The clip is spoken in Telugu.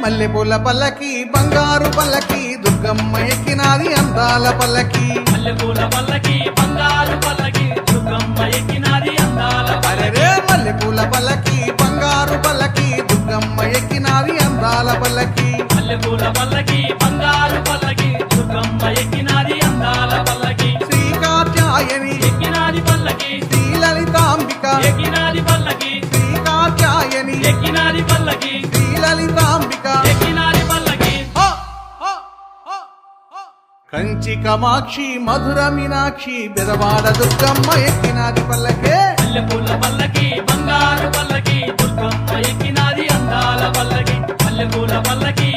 మల్లెపూల పల్లకి బంగారు పల్లకి దుర్గమ్మ ఎక్కినాది అందాల పల్లకి మల్లెపూల పల్లకి బంగారు పల్లకి దుర్గమ్మ ఎక్కినాది అందాల అరే మల్లెపూల పల్లకి బంగారు పల్లకి దుర్గమ్మ ఎక్కినాది అందాల పల్లకి మల్లెపూల పల్లకి బంగారు పల్లకి దుర్గమ్మ ఎక్కినాది అందాల పల్లకి శ్రీ కాత్యాయని ఎక్కినాది పల్లకి శ్రీ లలితాంబిక ఎక్కినాది పల్లకి శ్రీ కాత్యాయని ఎక్కినాది పల్లకి శ్రీ లలితాంబిక ఎక్కినాది పల్లకి కంచి కమాక్షి మధుర మీనాక్షి బెదవాడ దుర్గమ్మ ఎక్కినాది పల్లకే మల్లెపూల పల్లకి బంగారు పల్లకి దుర్గమ్మ ఎక్కినాది అందాల పల్లకి మల్లెపూల పల్లకి